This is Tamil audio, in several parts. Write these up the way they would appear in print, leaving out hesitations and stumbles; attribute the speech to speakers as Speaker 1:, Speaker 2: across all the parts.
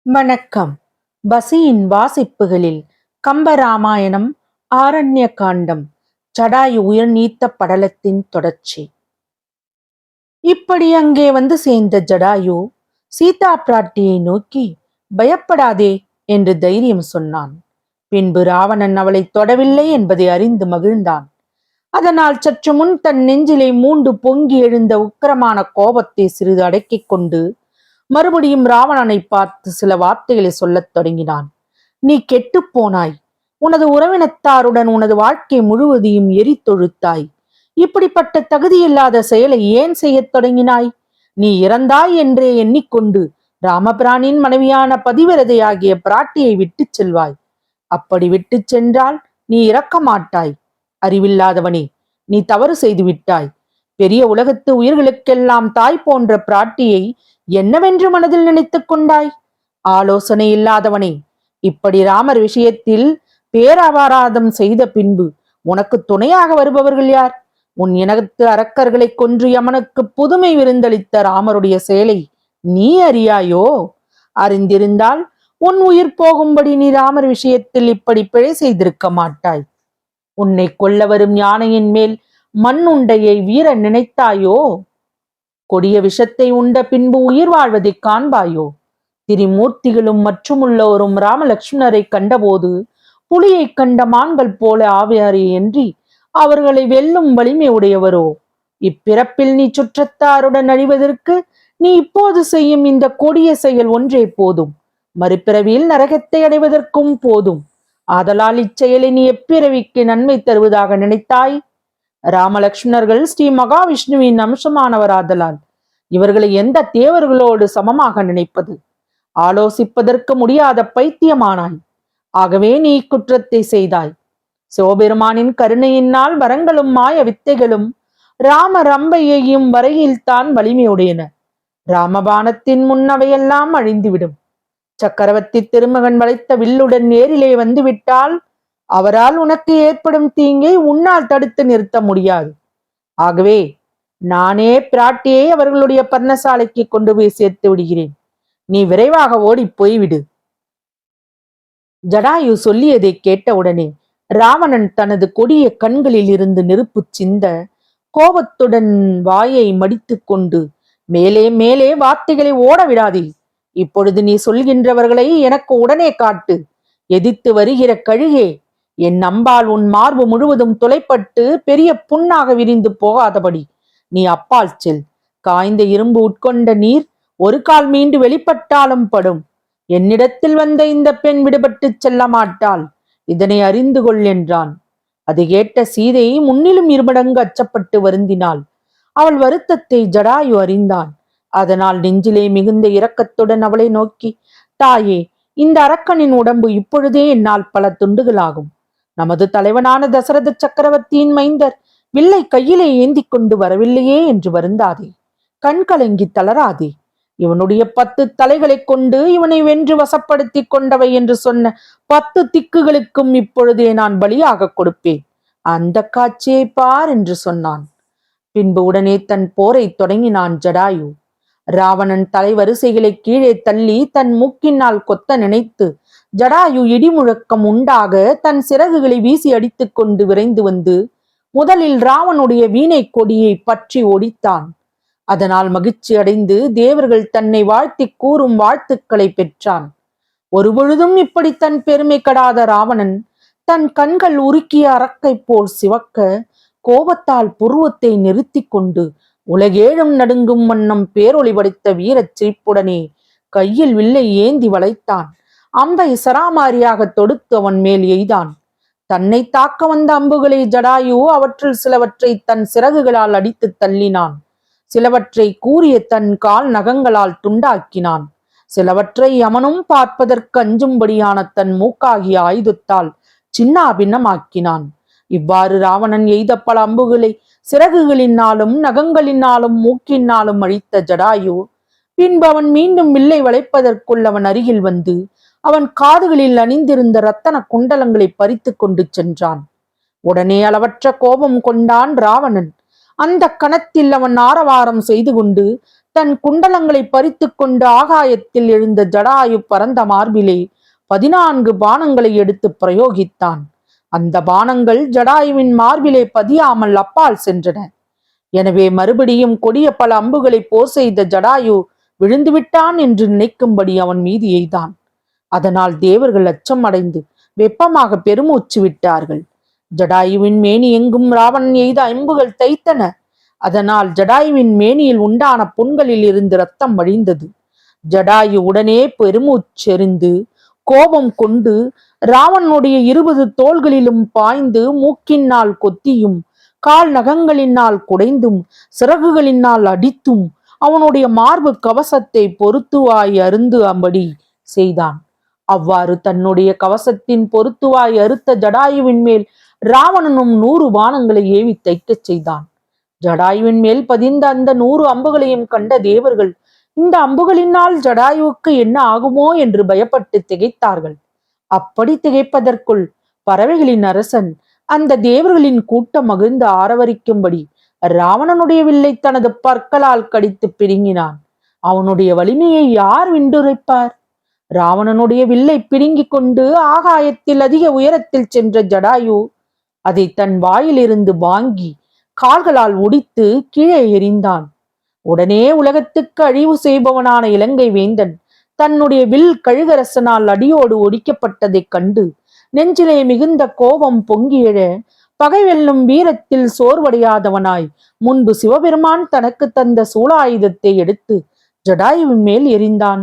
Speaker 1: வணக்கம். பசியின் வாசிப்புகளில் கம்பராமாயணம், ஆரண்ய காண்டம், ஜடாயு உயிர் நீத்த படலத்தின் தொடர்ச்சி. இப்படி அங்கே வந்து சேர்ந்த ஜடாயு சீதா பிராட்டியை நோக்கி, பயப்படாதே என்று தைரியம் சொன்னான். பின்பு ராவணன் அவளை தொடவில்லை என்பதை அறிந்து மகிழ்ந்தான். அதனால் சற்று முன் தன் நெஞ்சிலே மூண்டு பொங்கி எழுந்த உக்கிரமான கோபத்தை சிறிது அடக்கிக் கொண்டு மறுபடியும் ராவணனை பார்த்து சில வார்த்தைகளை சொல்லத் தொடங்கினான். நீ கெட்டுப் போனாய். உனது உறவினத்தாருடன் உனது வாழ்க்கை முழுவதையும் எரித்தொழுத்தாய். இப்படிப்பட்ட தகுதியில்லாத செயலை ஏன் செய்யத் தொடங்கினாய்? நீ இறந்தாய் என்றே எண்ணிக்கொண்டு ராமபிரானின் மனைவியான பதிவிரதையாகிய பிராட்டியை விட்டுச் செல்வாய். அப்படி விட்டுச் சென்றால் நீ இறக்க மாட்டாய். அறிவில்லாதவனே, நீ தவறு செய்து விட்டாய். பெரிய உலகத்து உயிர்களுக்கெல்லாம் தாய் போன்ற பிராட்டியை என்னவென்று மனதில் நினைத்துக் கொண்டாய்? ஆலோசனை இல்லாதவனே, இப்படி ராமர் விஷயத்தில் பேரபராதம் செய்த பின்பு உனக்கு துணையாக வருபவர்கள் யார்? உன் இனத்து அரக்கர்களை கொன்று யமனுக்கு புதுமை விருந்தளித்த ராமருடைய செயலை நீ அறியாயோ? அறிந்திருந்தால் உன் உயிர் போகும்படி நீ ராமர் விஷயத்தில் இப்படி பிழை செய்திருக்க மாட்டாய். உன்னை கொல்ல வரும் யானையின் மேல் மண்ணுண்டையை வீர நினைத்தாயோ? கொடிய விஷத்தை உண்ட பின்பு உயிர் வாழ்வதை காண்பாயோ? திரிமூர்த்திகளும் மற்றுமுள்ளோரும் ராமலட்சுமணரை கண்டபோது புலியை கண்ட மான்கள் போல ஆவியாரே என்று அவர்களை வெல்லும் வலிமை உடையவரோ? இப்பிறப்பில் நீ சுற்றத்தாருடன் அழிவதற்கு நீ இப்போது செய்யும் இந்த கொடிய செயல் ஒன்றே போதும். மறுபிறவியில் நரகத்தை அடைவதற்கும் போதும். ஆதலால் இச்செயலை நீ எப்பிறவிக்கு நன்மை தருவதாக நினைத்தாய்? ராமலட்சுமணர்கள் ஸ்ரீ மகாவிஷ்ணுவின் அம்சமானவராதலால் இவர்களை எந்த தேவர்களோடு சமமாக நினைப்பது? ஆலோசிப்பதற்கு முடியாத பைத்தியமானாய். ஆகவே நீ குற்றத்தை செய்தாய். சிவபெருமானின் கருணையினால் வரங்களும் மாய வித்தைகளும் ராம ரம்பையையும் வரையில்தான் வலிமையுடையன. ராமபானத்தின் முன்னவையெல்லாம் அழிந்துவிடும். சக்கரவர்த்தி திருமகன் வளைத்த வில்லுடன் நேரிலே வந்துவிட்டால் அவரால் உனக்கு ஏற்படும் தீங்கை உன்னால் தடுத்து நிறுத்த முடியாது. ஆகவே நானே பிராட்டியை அவர்களுடைய பர்ணசாலைக்கு கொண்டு போய் சேர்த்து விடுகிறேன். நீ விரைவாக ஓடி போய்விடு. ஜடாயு சொல்லியதை கேட்டவுடனே ராவணன் தனது கொடிய கண்களில் இருந்து நெருப்பு சிந்த கோபத்துடன் வாயை மடித்து கொண்டு, மேலே மேலே வார்த்தைகளை ஓட விடாதே. இப்பொழுது நீ சொல்கின்றவர்களை எனக்கு உடனே காட்டு. எதிர்த்து வருகிற கழுகே, என் அம்பால் உன் மார்பு முழுவதும் துளைப்பட்டு பெரிய புண்ணாக விரிந்து போகாதபடி நீ அப்பால் செல். காய்ந்த இரும்பு உட்கொண்ட நீர் ஒரு கால் மீண்டு வெளிப்பட்டாலும் படும். என்னிடத்தில் வந்த இந்த பெண் விடுபட்டு செல்ல மாட்டாள். இதனை அறிந்து கொள் என்றான். அதை கேட்ட சீதை முன்னிலும் இருமடங்கு அச்சப்பட்டு வருந்தினாள். அவள் வருத்தத்தை ஜடாயு அறிந்தான். அதனால் நெஞ்சிலே மிகுந்த இரக்கத்துடன் அவளை நோக்கி, தாயே, இந்த அரக்கனின் உடம்பு இப்பொழுதே என்னால் பல துண்டுகளாகும். நமது தலைவனான தசரத சக்கரவர்த்தியின் மைந்தர் வில்லை கையிலே ஏந்தி கொண்டு வரவில்லையே என்று வருந்தாதே. கண் கலங்கி தளராதே. இவனுடைய 10 தலைகளை கொண்டு இவனை வென்று வசப்படுத்தி கொண்டவை என்று சொன்ன 10 திக்குகளுக்கும் இப்பொழுதே நான் பலியாக கொடுப்பேன். அந்த காட்சியை பார் என்று சொன்னான். பின்பு உடனே தன் போரை தொடங்கினான் ஜடாயு. ராவணன் தலைவரிசைகளை கீழே தள்ளி தன் மூக்கினால் கொத்த நினைத்து ஜடாயு இடிமுழக்கம் உண்டாக தன் சிறகுகளை வீசி அடித்துக் கொண்டு விரைந்து வந்து முதலில் ராவனுடைய வீணை கொடியை பற்றி ஒடித்தான். அதனால் மகிழ்ச்சி அடைந்து தேவர்கள் தன்னை வாழ்த்தி கூறும் வாழ்த்துக்களை பெற்றான். ஒருபொழுதும் இப்படி தன் பெருமை கடாத ராவணன் தன் கண்கள் உருக்கிய அரக்கை போல் சிவக்க கோபத்தால் புருவத்தை நிறுத்தி கொண்டு உலகேழும் நடுங்கும் வண்ணம் பேரொளி படைத்த வீரச் சிரிப்புடனே கையில் வில்லை ஏந்தி வளைத்தான். அம்பை சராமாரியாக தொடுத்து அவன் மேல் எய்தான். தன்னை தாக்க வந்த அம்புகளை ஜடாயு அவற்றில் சிலவற்றை தன் சிறகுகளால் அடித்து தள்ளினான். சிலவற்றை கூறிய தன் கால் நகங்களால் துண்டாக்கினான். சிலவற்றை யமனும் பார்ப்பதற்கு அஞ்சும்படியான தன் மூக்காகிய ஆயுதத்தால் சின்னாபின்னமாக்கினான். இவ்வாறு ராவணன் எய்த பல அம்புகளை சிறகுகளினாலும் நகங்களினாலும் மூக்கினாலும் அழித்த ஜடாயு பின்பு அவன் மீண்டும் வில்லை வளைப்பதற்குள் அவன் அருகில் வந்து அவன் காதுகளில் அணிந்திருந்த ரத்தன குண்டலங்களை பறித்து கொண்டு சென்றான். உடனே அளவற்ற கோபம் கொண்டான் ராவணன். அந்த கணத்தில் அவன் ஆரவாரம் செய்து கொண்டு தன் குண்டலங்களை பறித்து கொண்டு ஆகாயத்தில் எழுந்த ஜடாயு பரந்த மார்பிலே 14 பானங்களை எடுத்து பிரயோகித்தான். அந்த பானங்கள் ஜடாயுவின் மார்பிலே பதியாமல் அப்பால் சென்றன. எனவே மறுபடியும் கொடிய பல அம்புகளை போர் செய்த ஜடாயு விழுந்துவிட்டான் என்று நினைக்கும்படி அவன் மீது எய்தான். அதனால் தேவர்கள் அச்சம் அடைந்து வெப்பமாக பெருமூச்சு விட்டார்கள். ஜடாயுவின் மேனி எங்கும் ராவணன் எய்த அம்புகள் தைத்தன. அதனால் ஜடாயுவின் மேனியில் உண்டான புண்களில் இருந்து ரத்தம் வழிந்தது. ஜடாயு உடனே பெருமூச்செறிந்து கோபம் கொண்டு ராவணனுடைய 20 தோள்களிலும் பாய்ந்து மூக்கினால் கொத்தியும் கால் நகங்களினால் குடைந்தும் சிறகுகளினால் அடித்தும் அவனுடைய மார்பு கவசத்தை பொருத்துவாய் அருந்து அம்படி செய்தான். அவ்வாறு தன்னுடைய கவசத்தின் பொருத்துவாய் அறுத்த ஜடாயுவின் மேல் ராவணனும் 100 பானங்களை ஏவி தைக்கச் செய்தான். ஜடாயுவின் மேல் பதிந்த அந்த 100 அம்புகளையும் கண்ட தேவர்கள் இந்த அம்புகளினால் ஜடாயுவுக்கு என்ன ஆகுமோ என்று பயப்பட்டு திகைத்தார்கள். அப்படி திகைப்பதற்குள் பறவைகளின் அரசன் அந்த தேவர்களின் கூட்டம் மகிழ்ந்து ஆரவரிக்கும்படி ராவணனுடைய வில்லை தனது பற்களால் கடித்து பிடுங்கினான். அவனுடைய வலிமையை யார் விண்டுரைப்பார்? ராவணனுடைய வில்லை பிடுங்கிக் கொண்டு ஆகாயத்தில் அதிக உயரத்தில் சென்ற ஜடாயு அதை தன் வாயிலிருந்து வாங்கி கால்களால் ஒடித்து கீழே எறிந்தான். உடனே உலகத்துக்கு அழிவு செய்பவனான இலங்கை வேந்தன் தன்னுடைய வில் கழுகரசனால் அடியோடு ஒடிக்கப்பட்டதைக் கண்டு நெஞ்சிலே மிகுந்த கோபம் பொங்கியெழ பகை வெல்லும் வீரத்தில் சோர்வடையாதவனாய் முன்பு சிவபெருமான் தனக்கு தந்த சூலாயுதத்தை எடுத்து ஜடாயுவின் மேல் எறிந்தான்.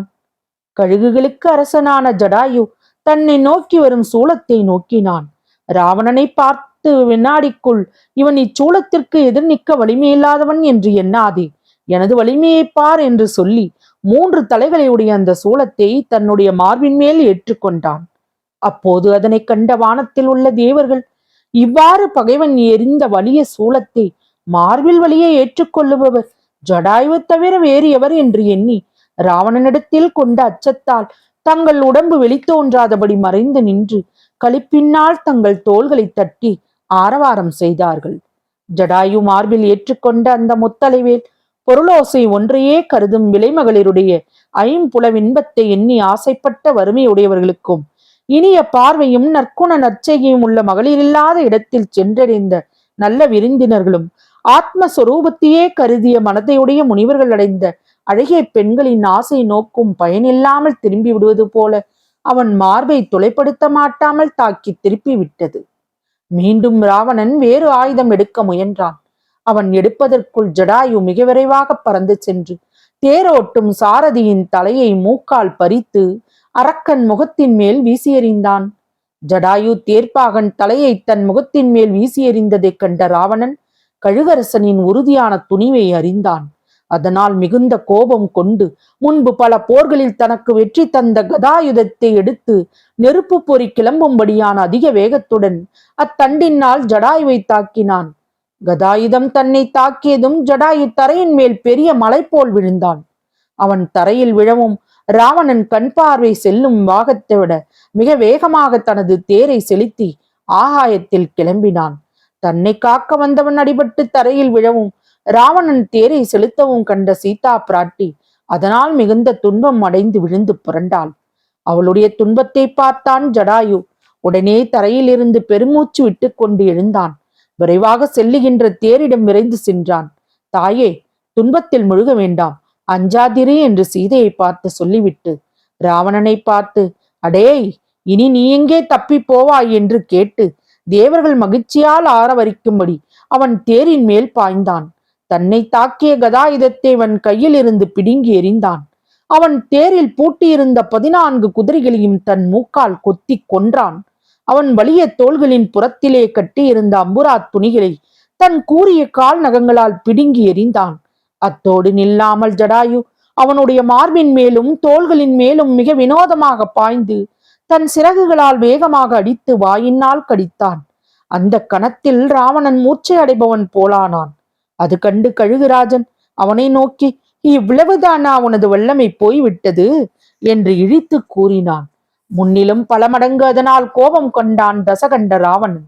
Speaker 1: கழுகுகளுக்கு அரசனான ஜடாயு தன்னை நோக்கி வரும் சூலத்தை நோக்கினான். ராவணனை பார்த்து வினாடிக்குள் இவன் இச்சூலத்திற்கு எதிர் நிற்க வலிமையில்லாதவன் என்று எண்ணாதே, எனது வலிமையை பார் என்று சொல்லி 3 தலைகளை உடைய அந்த சூலத்தை தன்னுடைய மார்பின் மேல் ஏற்றுக்கொண்டான். அப்போது அதனை கண்ட வானத்தில் உள்ள தேவர்கள் இவ்வாறு பகைவன் எறிந்த வலிய சூலத்தை மார்பில் வலியை ஏற்றுக்கொள்ளுபவர் ஜடாயுவை தவிர வேறு எவர் என்று எண்ணி ராவணனிடத்தில் கொண்ட அச்சத்தால் தங்கள் உடம்பு வெளித்தோன்றாதபடி மறைந்து நின்று களிப்பினால் தங்கள் தோள்களை தட்டி ஆரவாரம் செய்தார்கள். ஜடாயு மார்பில் ஏற்றுக்கொண்ட அந்த முத்தலைவேல் பொருளோசை ஒன்றையே கருதும் விலைமகளிருடைய ஐம்புலவின்பத்தை எண்ணி ஆசைப்பட்ட வறுமையுடையவர்களுக்கும் இனிய பார்வையும் நற்குண நற்செய்கையும் உள்ள மகளிரில்லாத இடத்தில் சென்றடைந்த நல்ல விருந்தினர்களும் ஆத்மஸ்வரூபத்தையே கருதிய மனதையுடைய முனிவர்கள் அடைந்த அழகிய பெண்களின் ஆசை நோக்கும் பயனில்லாமல் திரும்பி விடுவது போல அவன் மார்பை துளைப்படுத்த மாட்டாமல் தாக்கி திருப்பி விட்டது. மீண்டும் ராவணன் வேறு ஆயுதம் எடுக்க முயன்றான். அவன் எடுப்பதற்குள் ஜடாயு மிக விரைவாக பறந்து சென்று தேரோட்டும் சாரதியின் தலையை மூக்கால் பறித்து அரக்கன் முகத்தின் மேல் வீசி எறிந்தான். ஜடாயு தேர்ப்பாகன் தலையை தன் முகத்தின் மேல் வீசி எறிந்ததைக் கண்ட ராவணன் கழுகரசனின் உறுதியான துணிவை அறிந்தான். அதனால் மிகுந்த கோபம் கொண்டு முன்பு பல போர்களில் தனக்கு வெற்றி தந்த கதாயுதத்தை எடுத்து நெருப்பு பொறி கிளம்பும்படியான அதிக வேகத்துடன் அத்தண்டினால் ஜடாயுவை தாக்கினான். கதாயுதம் தன்னை தாக்கியதும் ஜடாயு தரையின் மேல் பெரிய மலை போல் விழுந்தான். அவன் தரையில் விழவும் ராவணன் கண் பார்வை செல்லும் வாகத்தை விட மிக வேகமாக தனது தேரை செலுத்தி ஆகாயத்தில் கிளம்பினான். தன்னை காக்க வந்தவன் அடிபட்டு தரையில் விழவும் ராவணன் தேரை செலுத்தவும் கண்ட சீதா பிராட்டி அதனால் மிகுந்த துன்பம் அடைந்து விழுந்து புரண்டாள். அவளுடைய துன்பத்தை பார்த்தான் ஜடாயு. உடனே தரையில் இருந்து பெருமூச்சு விட்டு கொண்டு எழுந்தான். விரைவாக செல்லுகின்ற தேரிடம் விரைந்து சென்றான். தாயே, துன்பத்தில் முழுக வேண்டாம், அஞ்சாதிரே என்று சீதையை பார்த்து சொல்லிவிட்டு ராவணனை பார்த்து, அடேய், இனி நீ எங்கே தப்பி போவாய் என்று கேட்டு தேவர்கள் மகிழ்ச்சியால் ஆரவரிக்கும்படி அவன் தேரின் மேல் பாய்ந்தான். தன்னை தாக்கிய கதாயுதத்தை அவன் கையில் இருந்து பிடுங்கி எறிந்தான். அவன் தேரில் பூட்டியிருந்த 14 குதிரைகளையும் தன் மூக்கால் கொத்தி கொன்றான். அவன் வலிய தோள்களின் புறத்திலே கட்டியிருந்த அம்புரா துணிகளை தன் கூரிய கால் நகங்களால் பிடுங்கி எறிந்தான். அத்தோடு நில்லாமல் ஜடாயு அவனுடைய மார்பின் மேலும் தோள்களின் மேலும் மிக வினோதமாக பாய்ந்து தன் சிறகுகளால் வேகமாக அடித்து வாயினால் கடித்தான். அந்த கணத்தில் ராவணன் மூச்சை அடைபவன் போலானான். அது கண்டு கழுகுராஜன் அவனை நோக்கி, இவ்வளவுதானா உனது வல்லமை போய்விட்டது என்று இழித்து கூறினான். முன்னிலும் பல மடங்கு அதனால் கோபம் கொண்டான் தசகண்ட ராவணன்.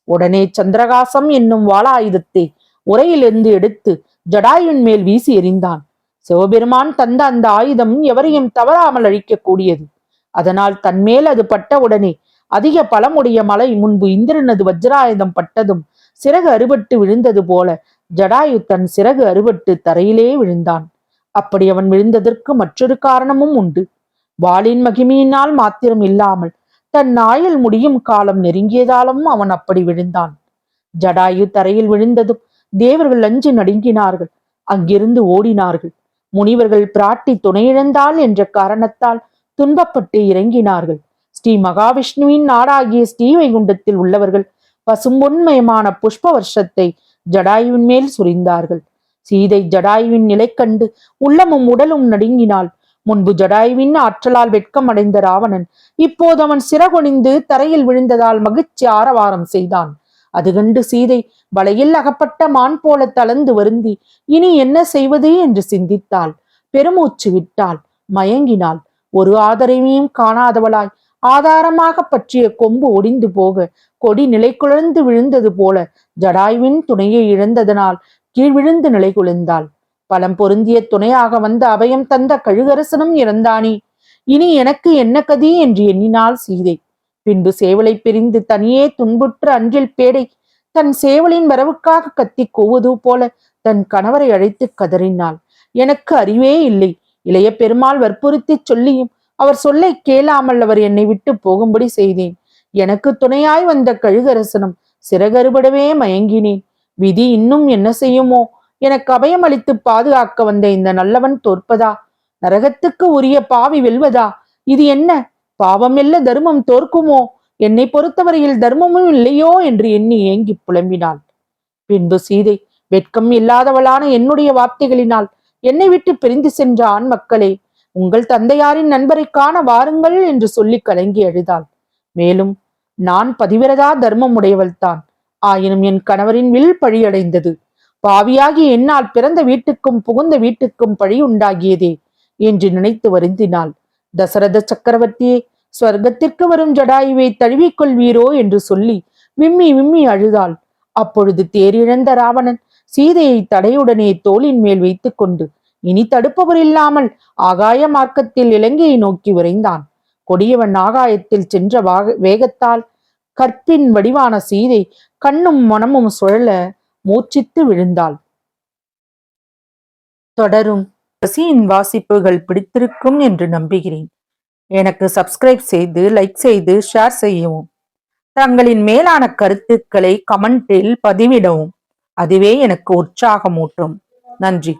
Speaker 1: உடனே சந்திரகாசம் என்னும் வாளாயுதத்தை உரையிலிருந்து எடுத்து ஜடாயுவின் மேல் வீசி எறிந்தான். சிவபெருமான் தந்த அந்த ஆயுதம் எவரையும் தவறாமல் அழிக்கக்கூடியது. அதனால் தன்மேல் அது பட்ட உடனே அதிக பலமுடைய மலை முன்பு இந்திரனது வஜ்ராயுதம் பட்டதும் சிறகு அறுபட்டு விழுந்தது போல ஜடாயு தன் சிறகு அறுபட்டு தரையிலே விழுந்தான். அப்படி அவன் விழுந்ததற்கு மற்றொரு காரணமும் உண்டு. வாளின் மகிமையினால் மாத்திரம் இல்லாமல் தன் ஆயுள் முடியும் காலம் நெருங்கியதாலும் அவன் அப்படி விழுந்தான். ஜடாயு தரையில் விழுந்ததும் தேவர்கள் அஞ்சு நடுங்கினார்கள். அங்கிருந்து ஓடினார்கள். முனிவர்கள் பிராட்டி துணையிழந்தாள் என்ற காரணத்தால் துன்பப்பட்டு இறங்கினார்கள். ஸ்ரீ மகாவிஷ்ணுவின் நாடாகிய ஸ்ரீவைகுண்டத்தில் உள்ளவர்கள் பசும்பொன்மயமான புஷ்ப வருஷத்தை ஜடாயுவின் மேல் சுரிந்தார்கள். சீதை ஜடாயுவின் நிலை கண்டு உள்ளமும் உடலும் நடுங்கினாள். முன்பு ஜடாயுவின் ஆற்றலால் வெட்கம் அடைந்த ராவணன் இப்போது அவன் சிறகொணிந்து தரையில் விழுந்ததால் மகிழ்ச்சி ஆரவாரம் செய்தான். அது கண்டு சீதை வலையில் அகப்பட்ட மான் போல தளர்ந்து வருந்தி இனி என்ன செய்வது என்று சிந்தித்தாள். பெருமூச்சு விட்டாள். மயங்கினாள். ஒரு ஆதரவையும் காணாதவளாய் ஆதாரமாக பற்றிய கொம்பு ஒடிந்து போக கொடி நிலை குழந்து விழுந்தது போல ஜடாயுவின் துணையை இழந்ததனால் கீழ் விழுந்து நிலை குலைந்தாள். பலம் பொருந்திய துணையாக வந்த அபயம் தந்த கழுகரசனும் இறந்தானே, இனி எனக்கு என்ன கதி என்று எண்ணினாள் சீதை. பின்பு சேவலை பிரிந்து தனியே துன்புற்ற அன்றில் பேடை தன் சேவலின் வரவுக்காக கத்தி கூவது போல தன் கணவரை அழைத்து கதறினாள். எனக்கு அறிவே இல்லை. இளைய பெருமாள் வற்புறுத்தி சொல்லியும் அவர் சொல்லை கேளாமல் அவர் என்னை விட்டு போகும்படி செய்தேன். எனக்கு துணையாய் வந்த கழுகரசனும் சிறகறுபடவே மயங்கினேன். விதி இன்னும் என்ன செய்யுமோ? எனக்கு அபயம் அளித்து பாதுகாக்க வந்த இந்த நல்லவன் தோற்பதா? நரகத்துக்கு உரிய பாவி வெல்வதா? இது என்ன? பாவம் வெல்ல தர்மம் தோற்குமோ? என்னை பொறுத்தவரையில் தர்மமும் இல்லையோ என்று எண்ணி ஏங்கி புலம்பினாள். பின்பு சீதை வெட்கம் இல்லாதவளான என்னுடைய வார்த்தைகளினால் என்னை விட்டு பிரிந்து சென்ற ஆண் மக்களே, உங்கள் தந்தையாரின் நண்பரை காண வாருங்கள் என்று சொல்லி கலங்கி அழுதாள். மேலும் நான் பதிவிரதா தர்மம் உடையவள்தான். ஆயினும் என் கணவரின் வில் பழியடைந்தது. பாவியாகி என்னால் பிறந்த வீட்டுக்கும் புகுந்த வீட்டுக்கும் பழி உண்டாகியதே என்று நினைத்து வருந்தினாள். தசரத சக்கரவர்த்தியே, ஸ்வர்க்கத்திற்கு வரும் ஜடாயுவை தழுவிக்கொள்வீரோ என்று சொல்லி விம்மி விம்மி அழுதாள். அப்பொழுது தேரிழந்த ராவணன் சீதையை தடையுடனே தோளின் மேல் வைத்துக் கொண்டு இனி தடுப்பவர் இல்லாமல் ஆகாய மார்க்கத்தில் இலங்கையை நோக்கி விரைந்தான். கொடியவன் ஆகாயத்தில் சென்ற வேகத்தால் கற்பின் வடிவான சீதை கண்ணும் மனமும் சுழல மூச்சித்து விழுந்தாள். தொடரும் பசியின் வாசிப்புகள் பிடித்திருக்கும் என்று நம்புகிறேன். எனக்கு சப்ஸ்கிரைப் செய்து லைக் செய்து ஷேர் செய்யவும். தங்களின் மேலான கருத்துக்களை கமெண்டில் பதிவிடவும். அதுவே எனக்கு உற்சாகமூட்டும். நன்றி.